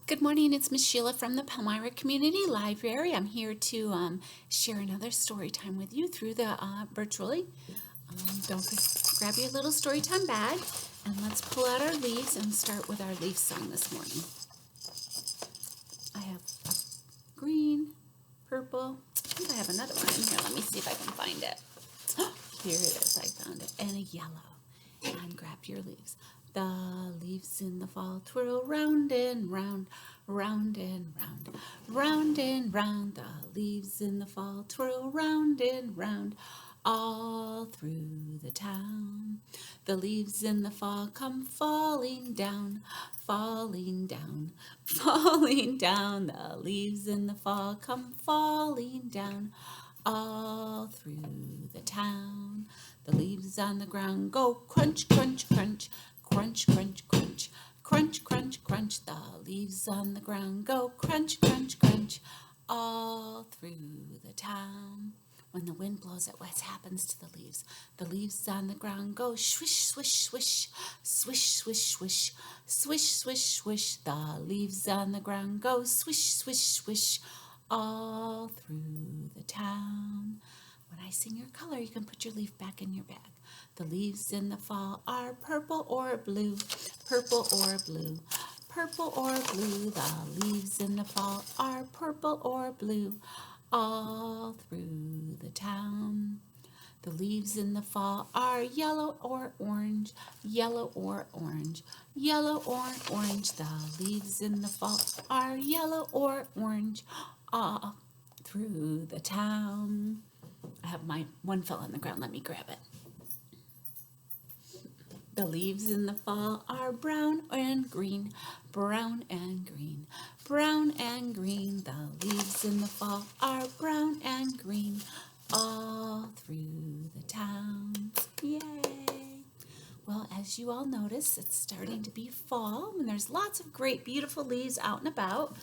Good morning, it's Miss Sheila from the Palmyra Community Library. I'm here to share another story time with you through the virtually. Grab your little story time bag and let's pull out our leaves and start with our leaf song this morning. I have a green, purple, I think I have another one in here. Let me see if I can find it. Here it is, I found it, and a yellow. And grab your leaves. The leaves in the fall twirl round and round, round and round, round and round. The leaves in the fall twirl round and round, all through the town. The leaves in the fall come falling down, falling down, falling down. The leaves in the fall come falling down, all through the town. The leaves on the ground go crunch, crunch, crunch, crunch, crunch, crunch, crunch, crunch, crunch. The leaves on the ground go crunch, crunch, crunch, all through the town. When the wind blows it, what happens to the leaves? The leaves on the ground go swish, swish, swish, swish, swish, swish, swish, swish, swish. The leaves on the ground go swish, swish, swish, all through the town. When I sing your color, you can put your leaf back in your bag. The leaves in the fall are purple or blue, purple or blue, purple or blue. The leaves in the fall are purple or blue, all through the town. The leaves in the fall are yellow or orange, yellow or orange, yellow or orange. The leaves in the fall are yellow or orange, all through the town. I have my one fell on the ground. Let me grab it. The leaves in the fall are brown and green, brown and green, brown and green. The leaves in the fall are brown and green, all through the town. Yay! Well, as you all notice, it's starting to be fall, and there's lots of great, beautiful leaves out and about.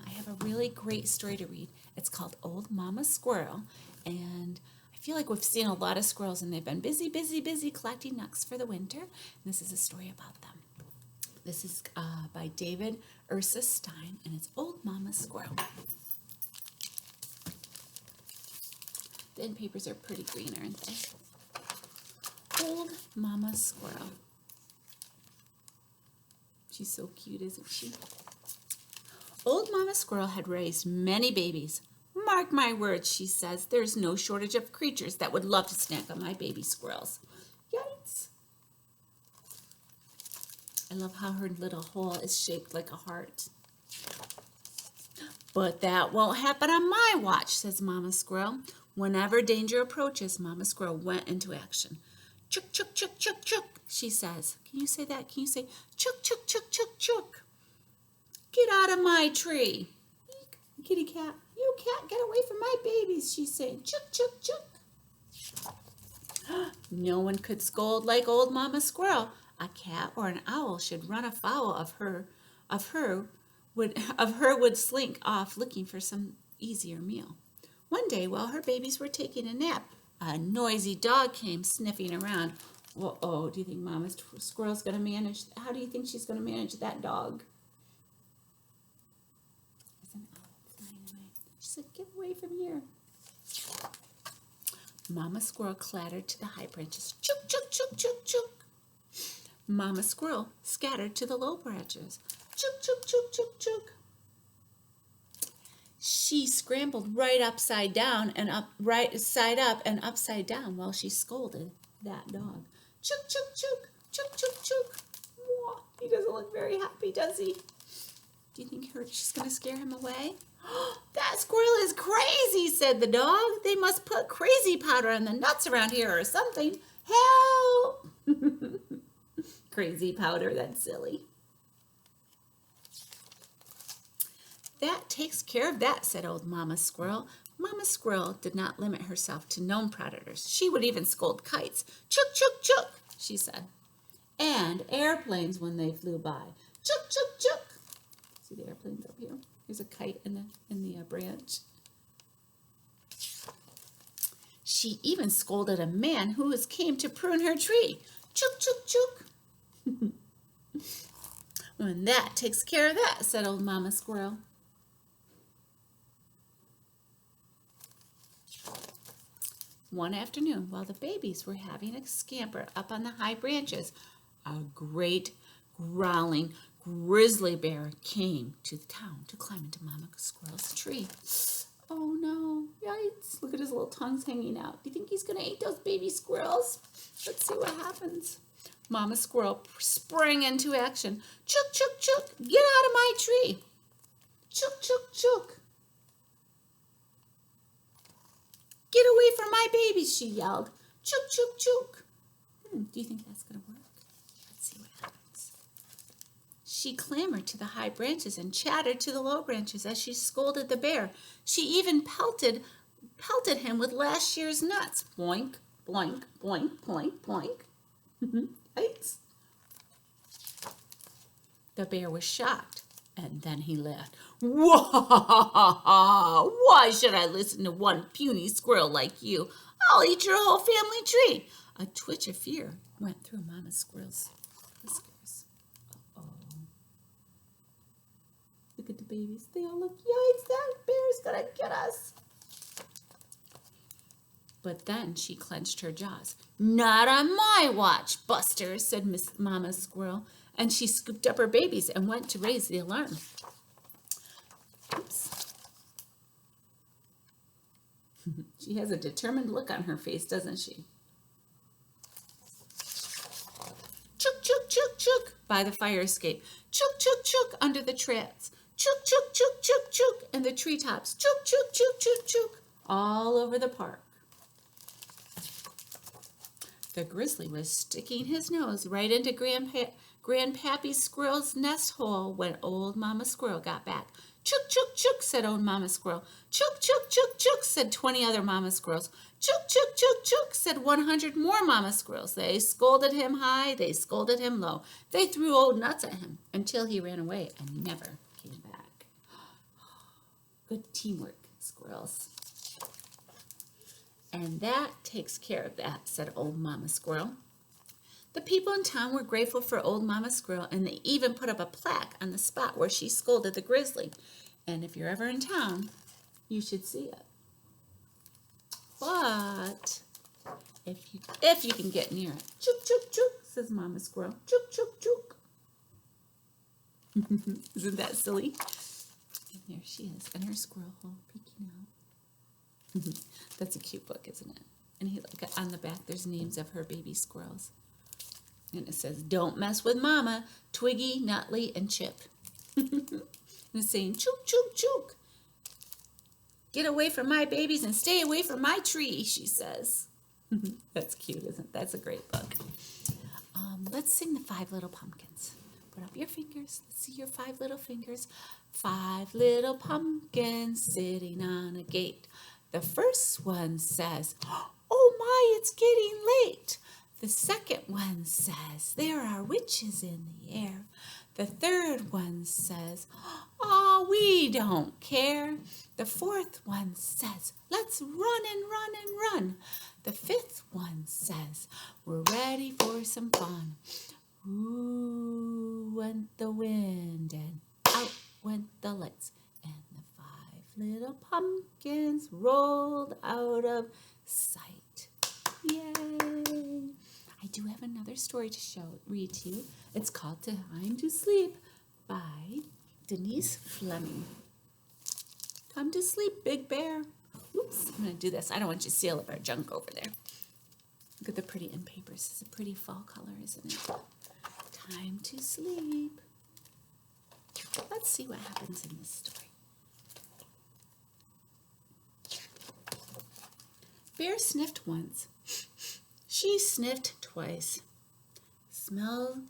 I have a really great story to read. It's called Old Mama Squirrel, and I feel like we've seen a lot of squirrels, and they've been busy, busy, busy collecting nuts for the winter. And this is a story about them. This is by David Ursa Stein, and it's Old Mama Squirrel. The end papers are pretty green, aren't they? Old Mama Squirrel. She's so cute, isn't she? Old Mama Squirrel had raised many babies. Mark my words, she says, there's no shortage of creatures that would love to snack on my baby squirrels. Yikes! I love how her little hole is shaped like a heart. But that won't happen on my watch, says Mama Squirrel. Whenever danger approaches, Mama Squirrel went into action. Chook, chook, chook, chook, chook, she says. Can you say that? Can you say chook, chook, chook, chook, chook? Get out of my tree. Kitty cat, you cat, get away from my babies, she's saying. Chook, chook, chook. No one could scold like old Mama Squirrel. A cat or an owl should run afoul of her would slink off looking for some easier meal. One day, while her babies were taking a nap, a noisy dog came sniffing around. Uh-oh, do you think Mama Squirrel's going to manage? How do you think she's going to manage that dog? There's an owl flying away. She said, get away from here. Mama Squirrel clattered to the high branches. Chook, chook, chook, chook, chook. Mama Squirrel scattered to the low branches. Chook, chook, chook, chook, chook. She scrambled right upside down and right side up and upside down while she scolded that dog. Chook, chook, chook, chook, chook, chook. Whoa, he doesn't look very happy, does he? Do you think she's going to scare him away? That squirrel is crazy, said the dog. They must put crazy powder on the nuts around here or something. Help! Crazy powder, that's silly. That takes care of that, said old Mama Squirrel. Mama Squirrel did not limit herself to known predators. She would even scold kites. Chook, chook, chook, she said. And airplanes when they flew by. Chook, chook, chook. See the airplanes up here? Here's a kite in the branch. She even scolded a man who came to prune her tree. Chook, chook, chook. And that takes care of that, said old Mama Squirrel. One afternoon, while the babies were having a scamper up on the high branches, a great growling grizzly bear came to the town to climb into Mama Squirrel's tree. Oh no, yikes, look at his little tongues hanging out. Do you think he's going to eat those baby squirrels? Let's see what happens. Mama Squirrel sprang into action. Chook, chook, chook, get out of my tree. Chook, chook, chook. Get away from my babies, she yelled. Chook, chook, chook. Do you think that's going to work? Let's see what happens. She clambered to the high branches and chattered to the low branches as she scolded the bear. She even pelted him with last year's nuts. Boink, boink, boink, boink, boink. Yikes. The bear was shocked, and then he laughed. Why should I listen to one puny squirrel like you? I'll eat your whole family tree. A twitch of fear went through Mama Squirrel's whiskers. Uh-oh. Look at the babies. They all look, yikes, that bear's gonna get us. But then she clenched her jaws. Not on my watch, Buster, said Miss Mama Squirrel, and she scooped up her babies and went to raise the alarm. Oops. She has a determined look on her face, doesn't she? Chook, chook, chook, chook by the fire escape. Chook, chook, chook under the tracks. Chook, chook, chook, chook, chook in the treetops. Chook, chook, chook, chook, chook all over the park. The grizzly was sticking his nose right into Grandpappy Squirrel's nest hole when old Mama Squirrel got back. Chook, chook, chook, said old Mama Squirrel. Chook, chook, chook, chook, said 20 other Mama Squirrels. Chook, chook, chook, chook, said 100 more Mama Squirrels. They scolded him high, they scolded him low. They threw old nuts at him until he ran away and never came back. Good teamwork, squirrels. And that takes care of that, said old Mama Squirrel. The people in town were grateful for old Mama Squirrel, and they even put up a plaque on the spot where she scolded the grizzly. And if you're ever in town, you should see it. But if you can get near it, chook, chook, chook, says Mama Squirrel. Chook, chook, chook. Isn't that silly? And there she is in her squirrel hole peeking out. That's a cute book, isn't it? And on the back, there's names of her baby squirrels. And it says, don't mess with Mama, Twiggy, Nutley, and Chip. And it's saying, chook, chook, chook. Get away from my babies and stay away from my tree, she says. That's cute, isn't it? That's a great book. Let's sing the 5 Little Pumpkins. Put up your fingers. Let's see your 5 little fingers. 5 little pumpkins sitting on a gate. The first one says, oh my, it's getting late. The second one says, there are witches in the air. The third one says, oh, we don't care. The fourth one says, let's run and run and run. The fifth one says, we're ready for some fun. Ooh, went the wind and out went the lights. And the 5 little pumpkins rolled out of sight. Yay! I do have another story to read to you. It's called Time to Sleep by Denise Fleming. Time to sleep, Big Bear. Oops, I'm going to do this. I don't want you to see all of our junk over there. Look at the pretty end papers. It's a pretty fall color, isn't it? Time to sleep. Let's see what happens in this story. Bear sniffed once. She sniffed twice.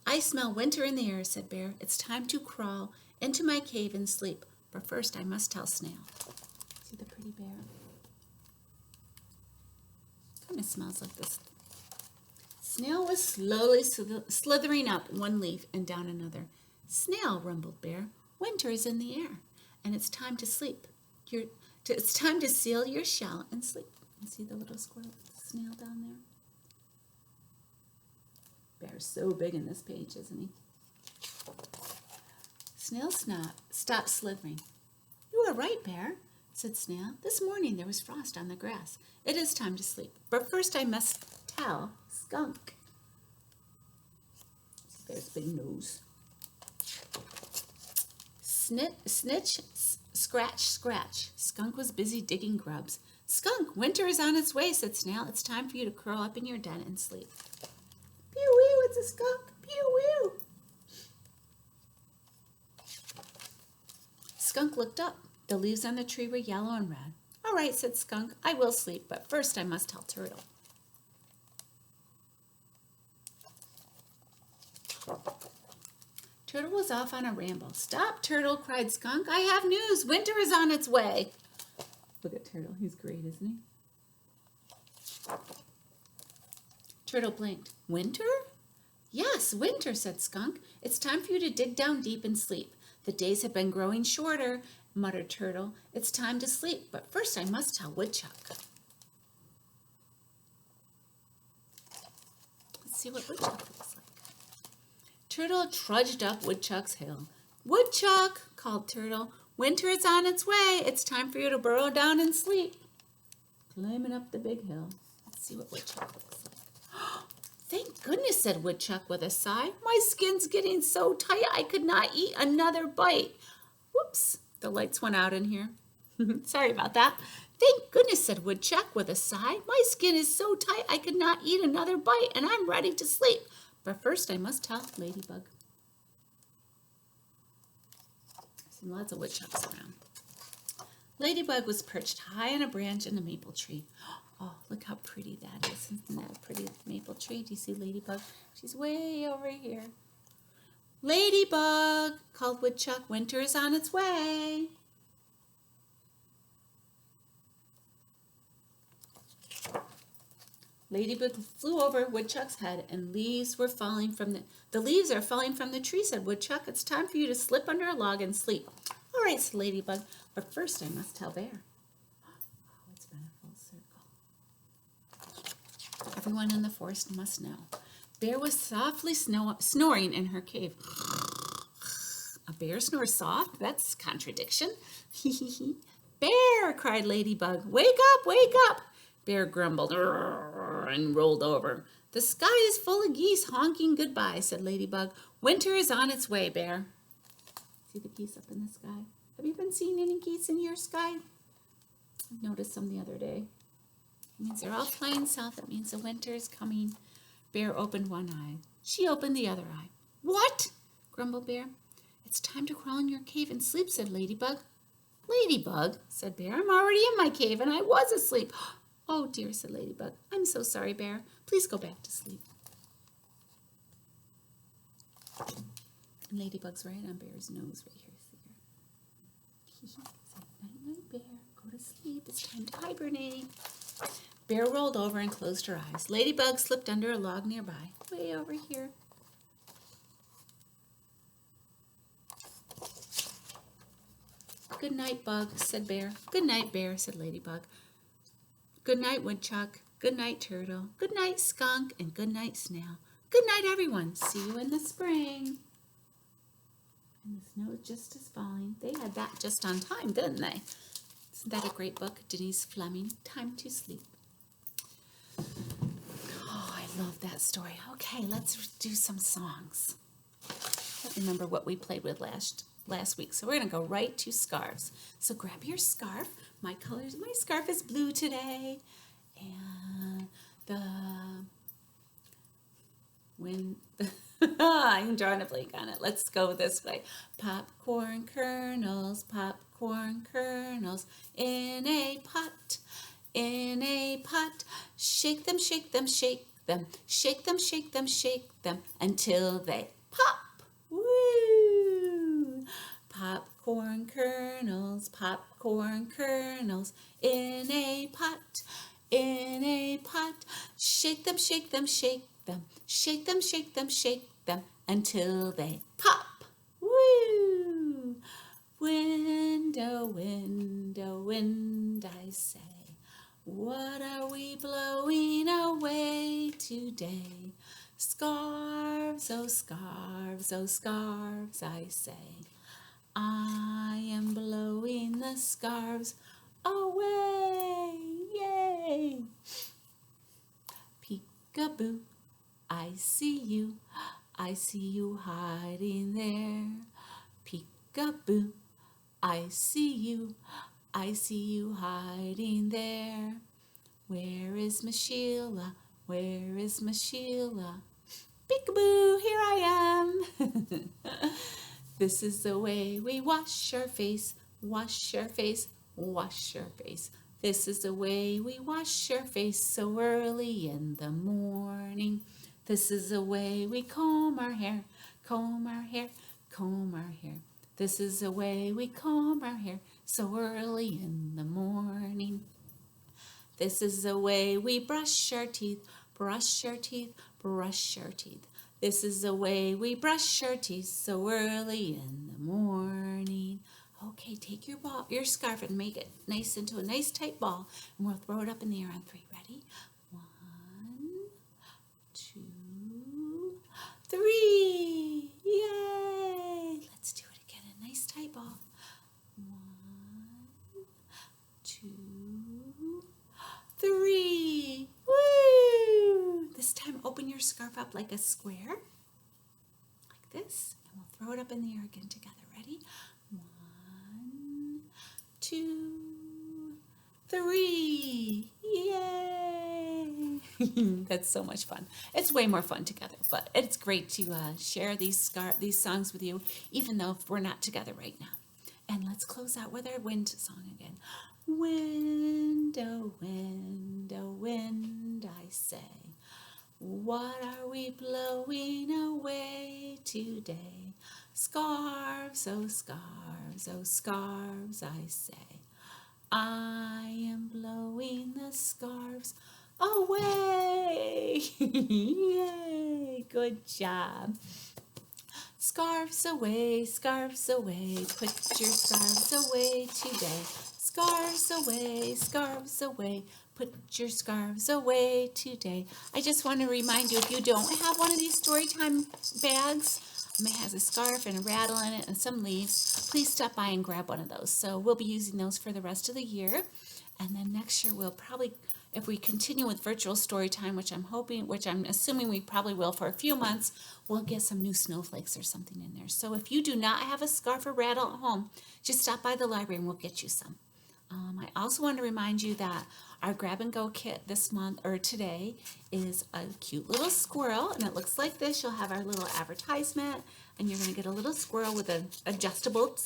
I smell winter in the air, said Bear. It's time to crawl into my cave and sleep. But first I must tell Snail. See the pretty bear? Kind of smells like this. Snail was slowly slithering up one leaf and down another. Snail, rumbled Bear, winter is in the air, and it's time to sleep. It's time to seal your shell and sleep. And see the little snail down there? Bear's so big in this page, isn't he? Snail stopped slithering. "You are right, Bear," said Snail. "This morning there was frost on the grass. It is time to sleep. But first I must tell Skunk." Bear's big nose. Snitch, scratch, scratch. Skunk was busy digging grubs. "Skunk, winter is on its way," said Snail. "It's time for you to curl up in your den and sleep." "Pew-wee," it's a skunk. "Pew-wee." Skunk looked up. The leaves on the tree were yellow and red. "All right," said Skunk. "I will sleep, but first I must tell Turtle." Turtle was off on a ramble. "Stop, Turtle," cried Skunk. "I have news. Winter is on its way." Look at Turtle. He's great, isn't he? Turtle blinked. "Winter?" "Yes, winter," said Skunk. "It's time for you to dig down deep and sleep. The days have been growing shorter," muttered Turtle. "It's time to sleep, but first I must tell Woodchuck." Let's see what Woodchuck looks like. Turtle trudged up Woodchuck's hill. "Woodchuck," called Turtle, "winter is on its way. It's time for you to burrow down and sleep." Climbing up the big hill. Let's see what Woodchuck looks like. "Thank goodness," said Woodchuck with a sigh. "My skin's getting so tight I could not eat another bite." Whoops, the lights went out in here. Sorry about that. "Thank goodness," said Woodchuck with a sigh. "My skin is so tight I could not eat another bite, and I'm ready to sleep. But first I must tell Ladybug." Seen lots of woodchucks around. Ladybug was perched high on a branch in a maple tree. Oh, look how pretty that is. Isn't that a pretty maple tree? Do you see Ladybug? She's way over here. "Ladybug," called Woodchuck, "winter is on its way." Ladybug flew over Woodchuck's head, and the leaves are falling from the tree, said Woodchuck. "It's time for you to slip under a log and sleep." "All right," said Ladybug, "but first I must tell Bear." Oh, it's been a full circle. Everyone in the forest must know. Bear was softly snoring in her cave. A bear snores soft? That's contradiction. "Bear," cried Ladybug, "wake up, wake up." Bear grumbled and rolled over. "The sky is full of geese honking goodbye," said Ladybug. "Winter is on its way, Bear." See the geese up in the sky? Have you been seeing any geese in your sky? I noticed some the other day. It means they're all flying south. That means the winter is coming. Bear opened one eye. She opened the other eye. "What?" grumbled Bear. "It's time to crawl in your cave and sleep," said Ladybug. "Ladybug," said Bear, "I'm already in my cave and I was asleep." "Oh dear," said Ladybug. "I'm so sorry, Bear. Please go back to sleep." And Ladybug's right on Bear's nose right here. See her? Say, "Night, night, Bear. Go to sleep. It's time to hibernate." Bear rolled over and closed her eyes. Ladybug slipped under a log nearby, way over here. "Good night, Bug," said Bear. "Good night, Bear," said Ladybug. "Good night, Woodchuck. Good night, Turtle. Good night, Skunk. And good night, Snail. Good night, everyone. See you in the spring." And the snow just is falling. They had that just on time, didn't they? Isn't that a great book? Denise Fleming, Time to Sleep. Oh, I love that story. Okay, let's do some songs. I don't remember what we played with last week, so we're going to go right to scarves. So grab your scarf. My scarf is blue today. And I'm drawing a blank on it. Let's go this way. Popcorn kernels in a pot, shake them, shake them, shake them, shake them, shake them, shake them until they pop. Woo! Popcorn kernels in a pot, shake them, shake them, shake them, shake them, shake them, shake them until they pop. Woo! Wind, oh wind, oh wind, I say, what are we blowing away today? Scarves, oh scarves, I say. I am blowing the scarves away. Yay! Peekaboo, I see you. I see you hiding there. Peekaboo, I see you. I see you hiding there. Where is Miss Sheila? Where is Miss Sheila? Peekaboo, here I am. This is the way we wash our face, wash our face, wash our face. This is the way we wash our face so early in the morning. This is the way we comb our hair, comb our hair, comb our hair. This is the way we comb our hair so early in the morning. This is the way we brush our teeth, brush our teeth, brush our teeth. This is the way we brush our teeth so early in the morning. Okay, take your ball, your scarf, and make it nice into a nice tight ball, and we'll throw it up in the air on 3. Ready? 1, 2, 3. Yay! Let's do it again. A nice tight ball. 1, 2, 3. Woo! This time open your scarf up like a square, like this, and we'll throw it up in the air again together. Ready? 1, 2, 3. Yay! That's so much fun. It's way more fun together, but it's great to share these songs with you, even though we're not together right now. And let's close out with our wind song again. Wind, oh wind, oh wind, I say, what are we blowing away today? Scarves, oh scarves, oh scarves, I say. I am blowing the scarves away. Yay, good job. Scarves away, put your scarves away today. Scarves away, put your scarves away today. I just want to remind you, if you don't have one of these Storytime bags, it has a scarf and a rattle in it and some leaves, please stop by and grab one of those. So we'll be using those for the rest of the year. And then next year we'll probably, if we continue with virtual story time, which I'm assuming we probably will for a few months, we'll get some new snowflakes or something in there. So if you do not have a scarf or rattle at home, just stop by the library and we'll get you some. I also want to remind you that our grab and go kit this month or today is a cute little squirrel, and it looks like this. You'll have our little advertisement, and you're going to get a little squirrel with an adjustable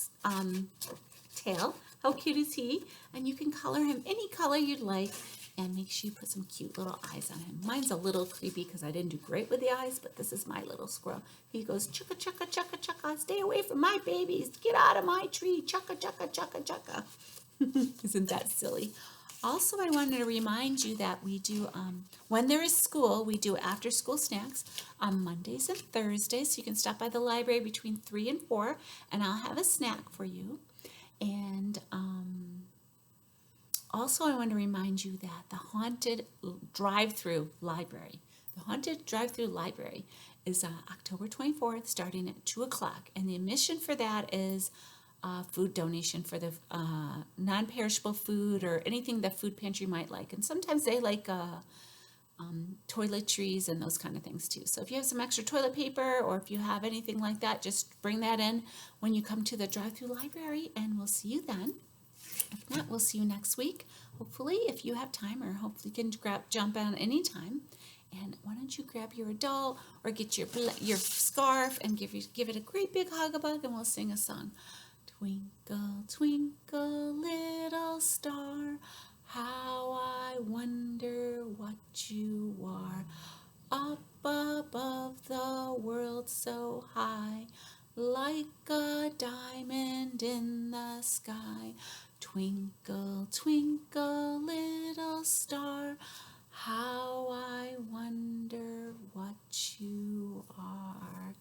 tail. How cute is he? And you can color him any color you'd like, and make sure you put some cute little eyes on him. Mine's a little creepy because I didn't do great with the eyes, but this is my little squirrel. He goes, chugga, chugga, chugga, chugga, stay away from my babies. Get out of my tree. Chugga, chugga, chugga, chugga. Isn't that silly? Also, I wanted to remind you that we do, when there is school, we do after school snacks on Mondays and Thursdays. So you can stop by the library between 3 and 4, and I'll have a snack for you. And also, I want to remind you that the Haunted Drive-Through Library, is October 24th, starting at 2 o'clock. And the admission for that is food donation for the non-perishable food or anything the food pantry might like. And sometimes they like toiletries and those kind of things too. So if you have some extra toilet paper or if you have anything like that, just bring that in when you come to the drive-through library, and we'll see you then. If not, we'll see you next week, hopefully, if you have time, or hopefully you can jump on anytime. And why don't you grab your adult or get your scarf and give it a great big hug-a-bug, and we'll sing a song. Twinkle, twinkle, little star, how I wonder what you are. Up above the world so high, like a diamond in the sky. Twinkle, twinkle, little star, how I wonder what you are.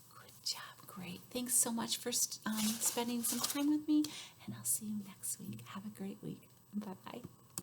Good job. Great. Thanks so much for spending some time with me, and I'll see you next week. Have a great week. Bye-bye.